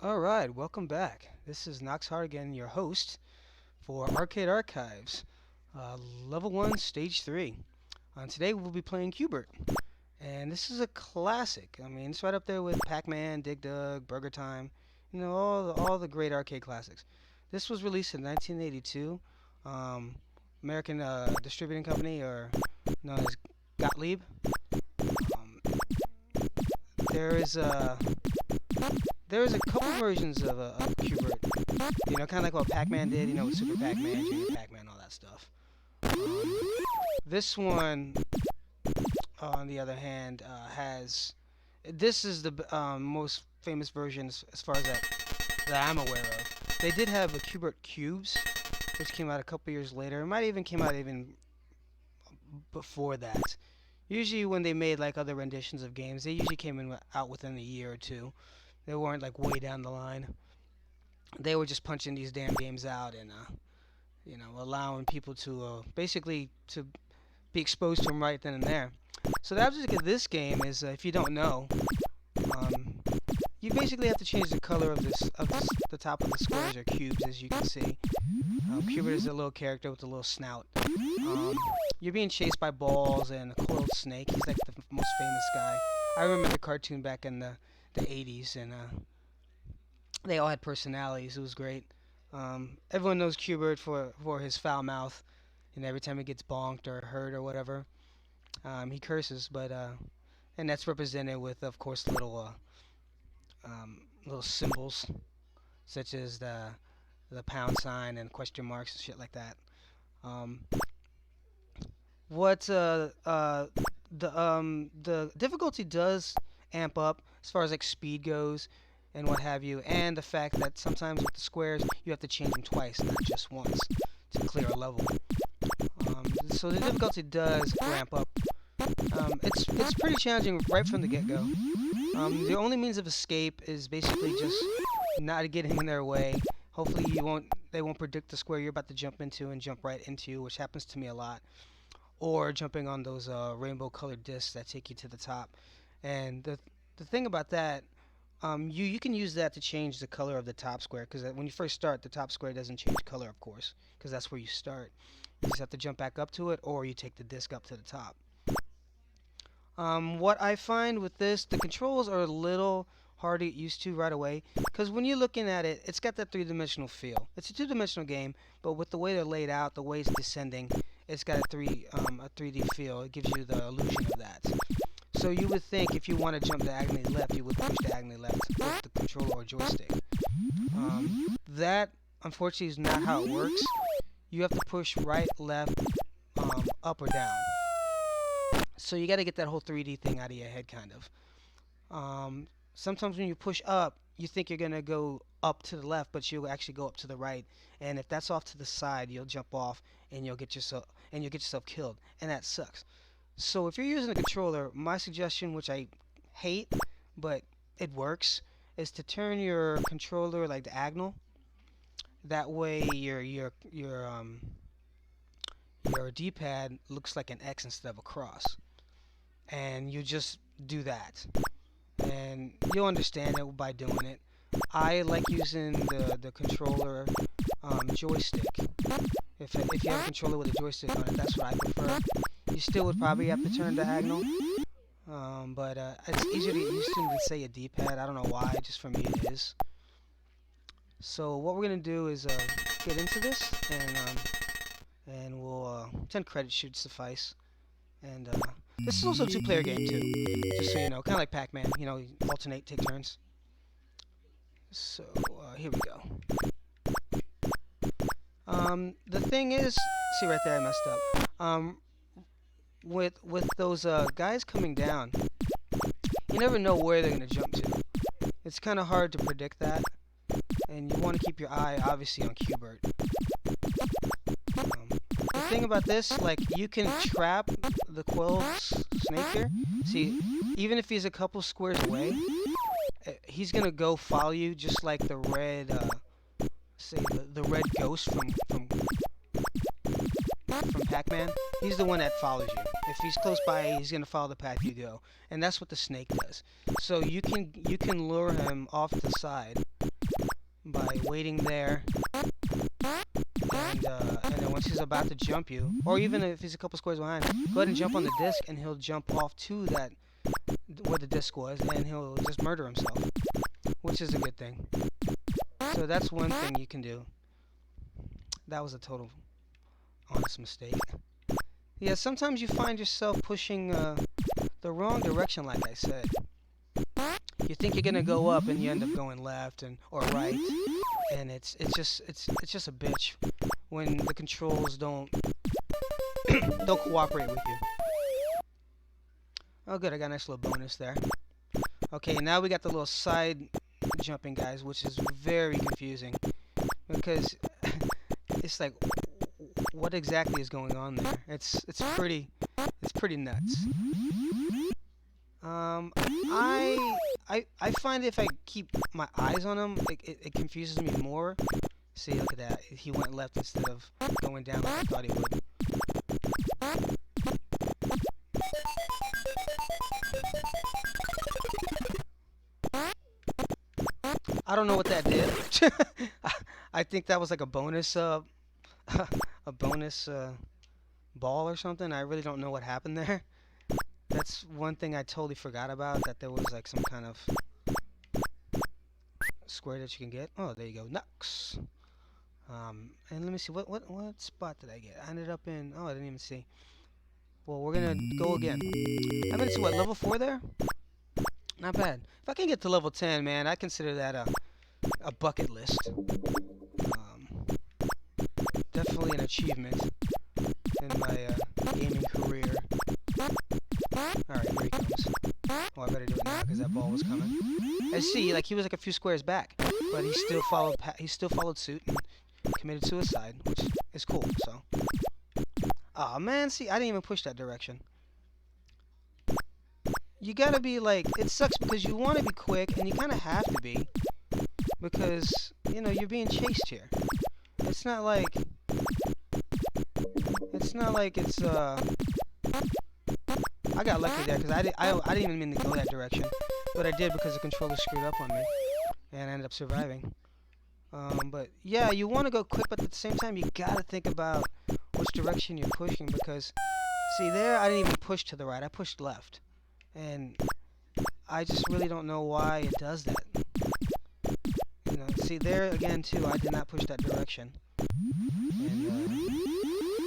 Alright, welcome back. This is Nox-Hardigan, your host for Arcade Archives, uh, Level 1, Stage 3. Today we'll be playing Qbert, and this is a classic. I mean, it's right up there with Pac-Man, Dig Dug, Burger Time, all the great arcade classics. This was released in 1982. Um, American Distributing Company, or known as Gottlieb. Um, there is a There's a couple versions of Qbert. Kind of like what Pac-Man did, with Super Pac-Man, Junior Pac-Man, all that stuff. This one, on the other hand, has... This is the most famous version as far as that I'm aware of. They did have a Qbert Cubes, which came out a couple years later. It might even came out even before that. Usually when they made like other renditions of games, they usually out within a year or two. They weren't like way down the line. They were just punching these damn games out and allowing people to basically to be exposed to them right then and there. So the object of this game is, if you don't know, you basically have to change the color of the top of the squares or cubes, as you can see. Qbert is a little character with a little snout. You're being chased by balls and a coiled snake. He's like the most famous guy. I remember the cartoon back in the 80s, and they all had personalities. It was great. Everyone knows Qbert for his foul mouth, and every time he gets bonked or hurt or whatever, he curses. And that's represented with, of course, little symbols such as the pound sign and question marks and shit like that. The difficulty does amp up as far as like speed goes and what have you, and the fact that sometimes with the squares you have to change them twice, not just once, to clear a level. So the difficulty does ramp up. It's pretty challenging right from the get-go. The only means of escape is basically just not getting in their way. Hopefully they won't predict the square you're about to jump into and jump right into, which happens to me a lot. Or jumping on those rainbow-colored discs that take you to the top. And the thing about that, you can use that to change the color of the top square, because when you first start, the top square doesn't change color, of course, because that's where you start. You just have to jump back up to it, or you take the disc up to the top. What I find with this, the controls are a little hard to get used to right away, because when you're looking at it, it's got that three-dimensional feel. It's a two-dimensional game, but with the way they're laid out, the way it's descending, it's got a 3D feel. It gives you the illusion of that. So you would think if you want to jump diagonally left, you would push diagonally left with the controller or joystick. That, unfortunately, is not how it works. You have to push right, left, up or down. So you got to get that whole 3D thing out of your head, kind of. Sometimes when you push up, you think you're going to go up to the left, but you'll actually go up to the right. And if that's off to the side, you'll jump off and you'll get yourself killed, and that sucks. So if you're using a controller, my suggestion, which I hate, but it works, is to turn your controller like diagonal. That way your D-pad looks like an X instead of a cross. And you just do that. And you'll understand it by doing it. I like using the controller joystick. If you have a controller with a joystick on it, that's what I prefer. You still would probably have to turn diagonal, but it's easier to get used to than say a D-pad. I don't know why, just for me it is. So what we're gonna do is get into this, and we'll 10 credits should suffice. And this is also a two-player game too, just so you know, kind of like Pac-Man. Alternate, take turns. So here we go. The thing is, see right there, I messed up. With those guys coming down, you never know where they're gonna jump to. It's kind of hard to predict that, and you want to keep your eye obviously on Qbert. The thing about this, like, you can trap the coiled snake here. See, even if he's a couple squares away, he's gonna go follow you, just like the red, the red ghost from Pac-Man. He's the one that follows you. If he's close by, he's gonna follow the path you go, and that's what the snake does. So you can lure him off the side by waiting there, and then once he's about to jump you, or even if he's a couple squares behind, go ahead and jump on the disc, and he'll jump off to that where the disc was, and he'll just murder himself, which is a good thing. So that's one thing you can do. That was a total honest mistake. Yeah, sometimes you find yourself pushing the wrong direction, like I said. You think you're gonna go up, and you end up going left or right, and it's just a bitch when the controls don't cooperate with you. Oh, good, I got a nice little bonus there. Okay, now we got the little side jumping guys, which is very confusing because it's like, what exactly is going on there? It's pretty nuts. I find if I keep my eyes on him, it confuses me more. See, look at that. He went left instead of going down like I thought he would. I don't know what that did. I think that was like a bonus a bonus ball or something. I really don't know what happened there. That's one thing I totally forgot about, that there was like some kind of square that you can get. Oh, there you go, Nox. And let me see, what spot did I get? I ended up in, oh, I didn't even see. Well, we're gonna go again. I'm into what, level 4 there? Not bad. If I can get to level 10, man, I consider that a bucket list. Definitely an achievement in my gaming career. Alright, here he comes. Oh, I better do it now because that ball was coming. I see, like, he was like a few squares back, but he still followed suit and committed suicide, which is cool. So, aw, man, see, I didn't even push that direction. You gotta be like, it sucks because you want to be quick, and you kind of have to be, because, you know, you're being chased here. It's not like it's I got lucky there because I didn't even mean to go that direction, but I did because the controller screwed up on me, and I ended up surviving. But yeah, you want to go quick, but at the same time, you gotta think about which direction you're pushing, because, see, there I didn't even push to the right, I pushed left, and I just really don't know why it does that. You know, see, there again too, I did not push that direction, and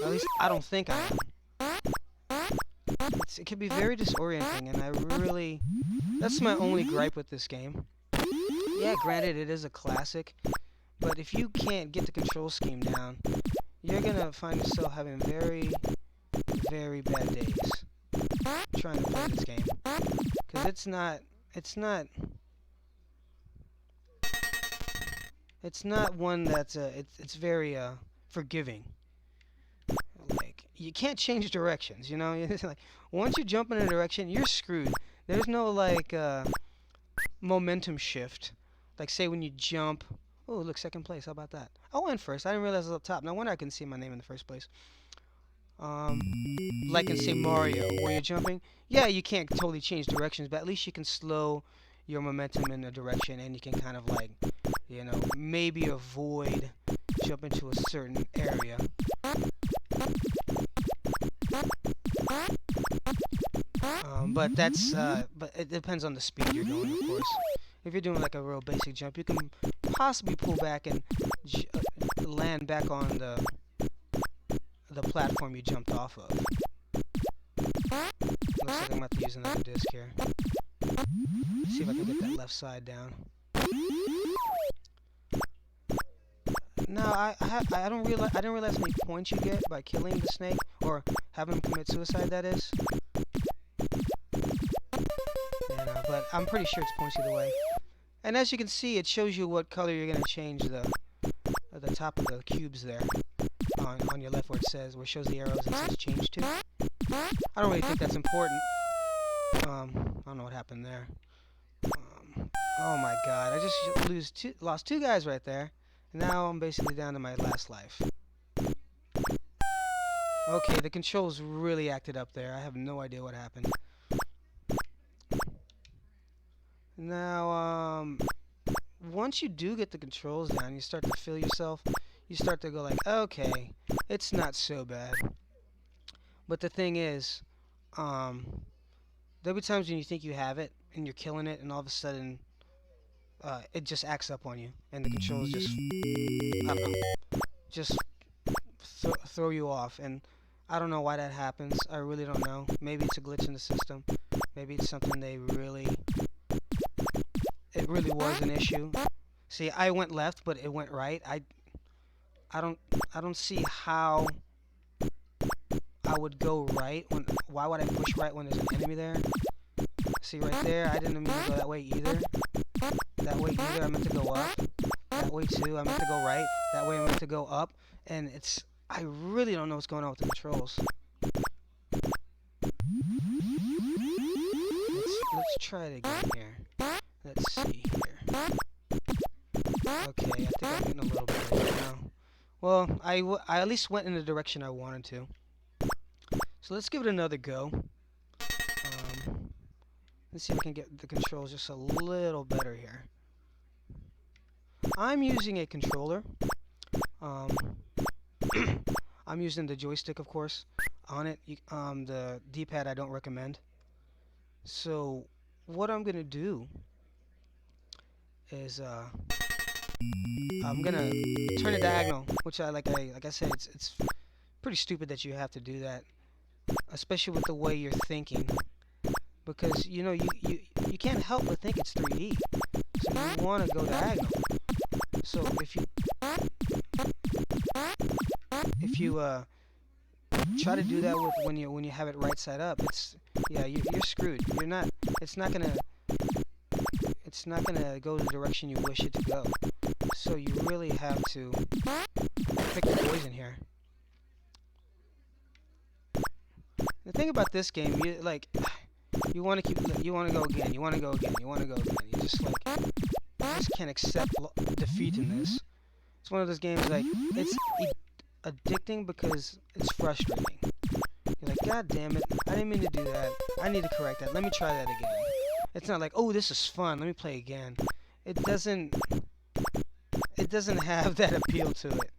at least I don't think I am. It can be very disorienting, and I really, that's my only gripe with this game. Yeah, granted, it is a classic, but if you can't get the control scheme down, you're gonna find yourself having very, very bad days trying to play this game, because it's not one that's it's very forgiving. Like, you can't change directions, you know. It's like, once you jump in a direction, you're screwed. There's no like momentum shift. Like, say when you jump. Oh, look, second place. How about that? I went first. I didn't realize I was up top. No wonder I couldn't see my name in the first place. Like in, say, Mario, where you're jumping. Yeah, you can't totally change directions, but at least you can slow your momentum in a direction, and you can kind of, like, you know, maybe avoid jumping to a certain area. But that's but it depends on the speed you're going, of course. If you're doing like a real basic jump, you can possibly pull back and land back on the platform you jumped off of. Looks like I'm about to use another disc here. See if I can get that left side down. No, I didn't realize how many points you get by killing the snake, or having him commit suicide, that is. Yeah, but I'm pretty sure it's points either way. And as you can see, it shows you what color you're gonna change the top of the cubes there on your left, where it shows the arrows and says change to. I don't really think that's important. I don't know what happened there. Oh my God! I just lost two guys right there. Now I'm basically down to my last life. Okay, the controls really acted up there. I have no idea what happened. Now, once you do get the controls down, you start to feel yourself. You start to go like, okay, it's not so bad. But the thing is, um, there'll be times when you think you have it and you're killing it, and all of a sudden, it just acts up on you, and the controls just, I don't know, just throw you off. And I don't know why that happens. I really don't know. Maybe it's a glitch in the system. Maybe it's something it really was an issue. See, I went left, but it went right. I don't, I don't see how I would go right when. Why would I push right when there's an enemy there? See right there, I didn't mean to go that way either. That way either, I meant to go up. That way too, I meant to go right. That way I meant to go up. And I really don't know what's going on with the controls. Let's try it again here. Let's see here. Okay, I think I'm getting a little bit right now. Well, I at least went in the direction I wanted to. So let's give it another go. Let's see if I can get the controls just a little better here. I'm using a controller. I'm using the joystick, of course. On it, the D-pad I don't recommend. So what I'm gonna do is I'm gonna turn it diagonal, which like I said, it's pretty stupid that you have to do that, especially with the way you're thinking, because you know you can't help but think it's 3D, so you want to go diagonal. So if you try to do that when you have it right side up, you're screwed. It's not gonna go the direction you wish it to go. So you really have to pick the poison here. The thing about this game, you want to go again, you want to go again, you want to go again. You just can't accept defeat in this. It's one of those games it's addicting because it's frustrating. You're like, God damn it, I didn't mean to do that. I need to correct that. Let me try that again. It's not like, oh, this is fun, let me play again. It doesn't have that appeal to it.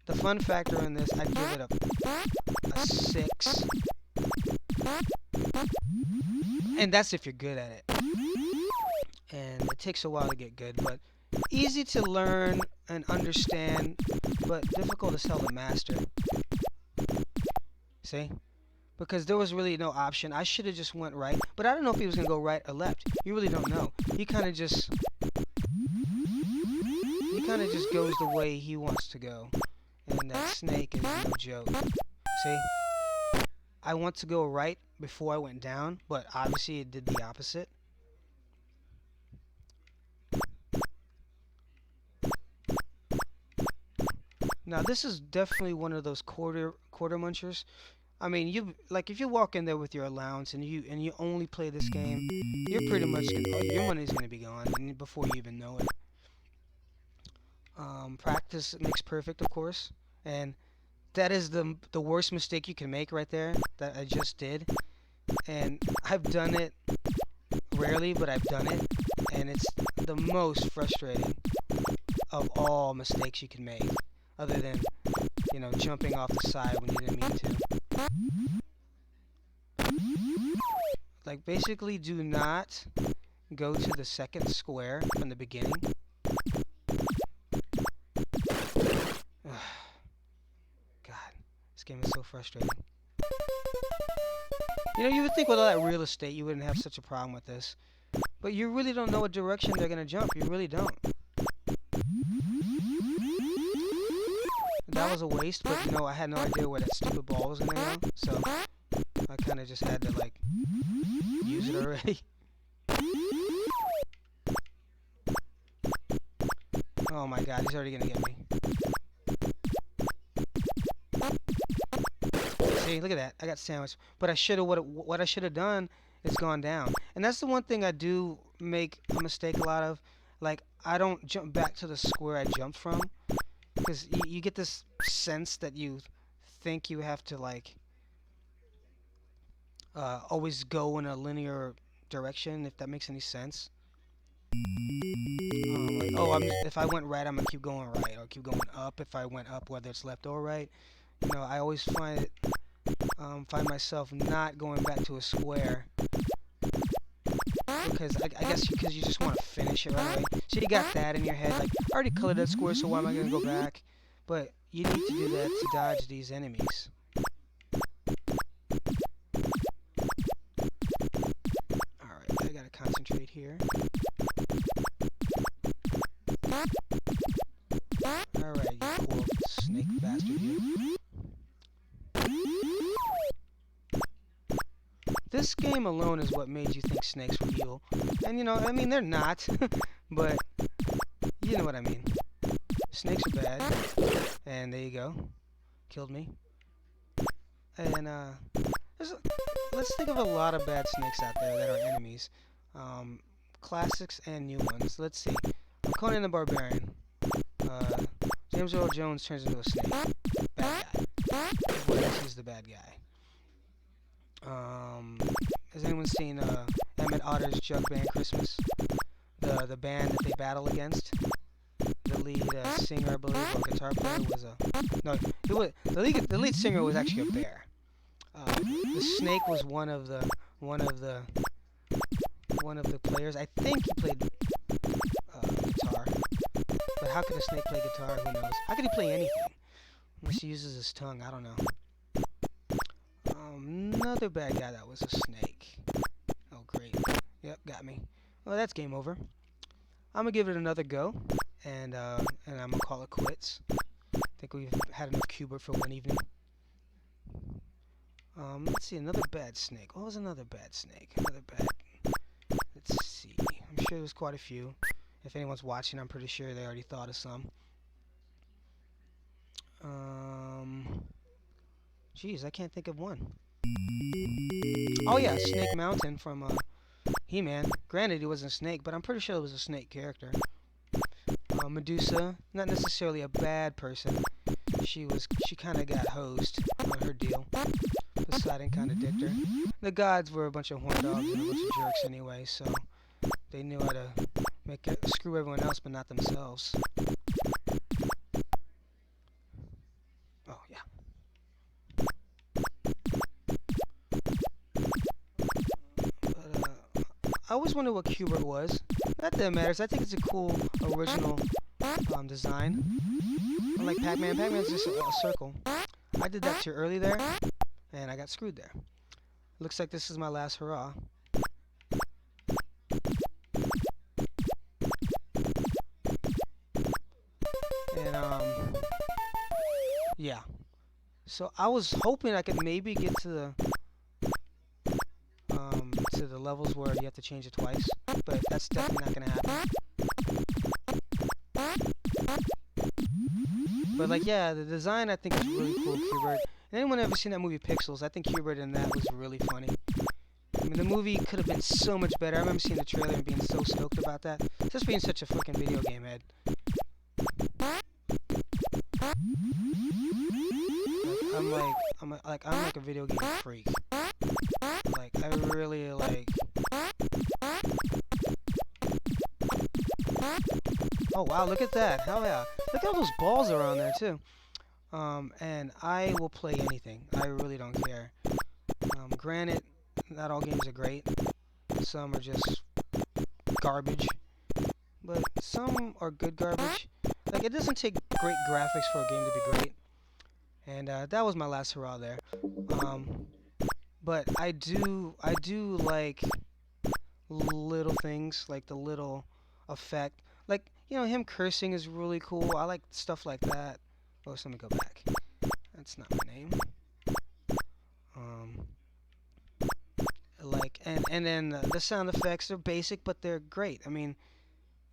The fun factor in this, I'd give it a 6. And that's if you're good at it. And it takes a while to get good, but easy to learn and understand, but difficult as hell to master. See? Because there was really no option. I should have just went right, but I don't know if he was going to go right or left. You really don't know. He kind of just goes the way he wants to go. And that snake is no joke. See? I want to go right before I went down, but obviously it did the opposite. Now this is definitely one of those quarter munchers. I mean, if you walk in there with your allowance and you only play this game, you're pretty much your money's gonna be gone before you even know it. Practice makes perfect, of course, and that is the worst mistake you can make right there that I just did. And I've done it rarely, but I've done it, and it's the most frustrating of all mistakes you can make, other than, jumping off the side when you didn't mean to. Like, basically, do not go to the second square from the beginning. God, this game is so frustrating. You would think with all that real estate you wouldn't have such a problem with this. But you really don't know what direction they're going to jump. You really don't. That was a waste, but I had no idea where that stupid ball was going to go. So I kind of just had to, use it already. Oh my god, he's already going to get me. See, look at that. I got sandwiched. But what I should have done is gone down. And that's the one thing I do make a mistake a lot of. Like, I don't jump back to the square I jumped from. Because you get this sense that you think you have to, always go in a linear direction, if that makes any sense. oh, if I went right, I'm gonna keep going right, or keep going up. If I went up, whether it's left or right, I always find myself not going back to a square because I guess because you just want to finish it right away. So you got that in your head, like I already colored that square, so why am I gonna go back? But you need to do that to dodge these enemies. Alright, I gotta concentrate here. Alright, you poor snake bastard, you. This game alone is what made you think snakes were evil. And I mean, they're not, but you know what I mean. Snakes are bad, and there you go. Killed me. And, let's think of a lot of bad snakes out there that are enemies. Classics and new ones. Let's see. Conan the Barbarian. James Earl Jones turns into a snake. Bad guy. What else is the bad guy? Has anyone seen Emmett Otter's Jug Band Christmas? The band that they battle against? The lead singer, I believe, or guitar player was the lead singer was actually a bear. The snake was one of the players. I think he played guitar. But how could a snake play guitar? Who knows? How could he play anything? Unless he uses his tongue. I don't know. Another bad guy that was a snake. Oh, great. Yep, got me. Well, that's game over. I'm gonna give it another go, and I'm gonna call it quits. I think we've had enough Cubert for one evening. Let's see, another bad snake. What was another bad snake? Let's see. I'm sure there's quite a few. If anyone's watching, I'm pretty sure they already thought of some. Geez, I can't think of one. Oh yeah, Snake Mountain from He-Man. Granted, he wasn't a snake, but I'm pretty sure it was a snake character. Medusa, not necessarily a bad person. She kind of got hosed on her deal. Poseidon kind of dicked her. The gods were a bunch of horn dogs and a bunch of jerks anyway, so they knew how to screw everyone else, but not themselves. Oh yeah. I always wondered what Cubert was. Not that it matters. I think it's a cool original design. Unlike Pac-Man, Pac-Man's just a circle. I did that too early there, and I got screwed there. Looks like this is my last hurrah. And yeah. So I was hoping I could maybe get to the levels where you have to change it twice, but that's definitely not gonna happen. But like, yeah, the design I think is really cool, Cubert. Anyone ever seen that movie Pixels? I think Cubert in that was really funny. I mean, the movie could have been so much better. I remember seeing the trailer and being so stoked about that. Just being such a fucking video game head. Like, I'm like a video game freak. Like, I really like. Oh wow, look at that! Hell yeah! Look at all those balls around there too. And I will play anything. I really don't care. Granted, not all games are great. Some are just garbage. But some are good garbage. Like, it doesn't take great graphics for a game to be great. And that was my last hurrah there. But I do like little things, like the little effect. Like, him cursing is really cool. I like stuff like that. Oh, so let me go back. That's not my name. Like, and then the sound effects are basic, but they're great. I mean,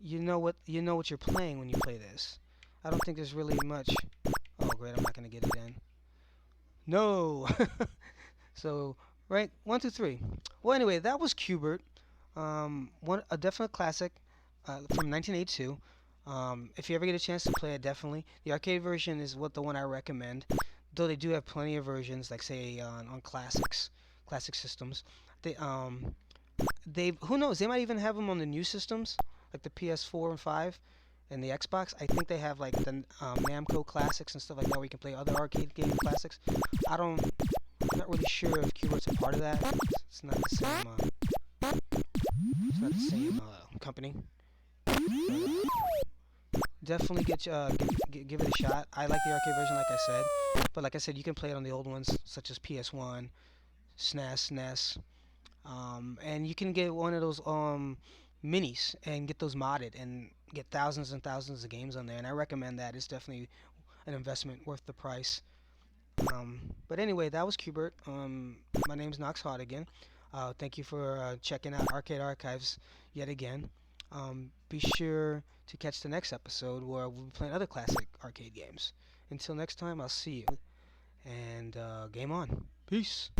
you know what you're playing when you play this. I don't think there's really much. Oh, great! I'm not gonna get it in. No. So, right, 1, 2, 3. Well, anyway, that was Cubert. A definite classic from 1982. If you ever get a chance to play it, definitely. The arcade version is the one I recommend. Though they do have plenty of versions, like say on classic systems. Who knows? They might even have them on the new systems, like the PS4 and 5. and the Xbox. I think they have like the Namco classics and stuff like that where you can play other arcade game classics. I'm not really sure if Cubert's a part of that. It's not the same. It's not the same company. But, definitely give it a shot. I like the arcade version, like I said, but like I said, you can play it on the old ones such as PS1, SNES, NES, and you can get one of those minis and get those modded and get thousands and thousands of games on there. And I recommend that. It's definitely an investment worth the price. But anyway, that was Qbert. My name's Nox-Hardigan. Thank you for checking out Arcade Archives yet again. Be sure to catch the next episode where we'll be playing other classic arcade games. Until next time, I'll see you. And game on. Peace.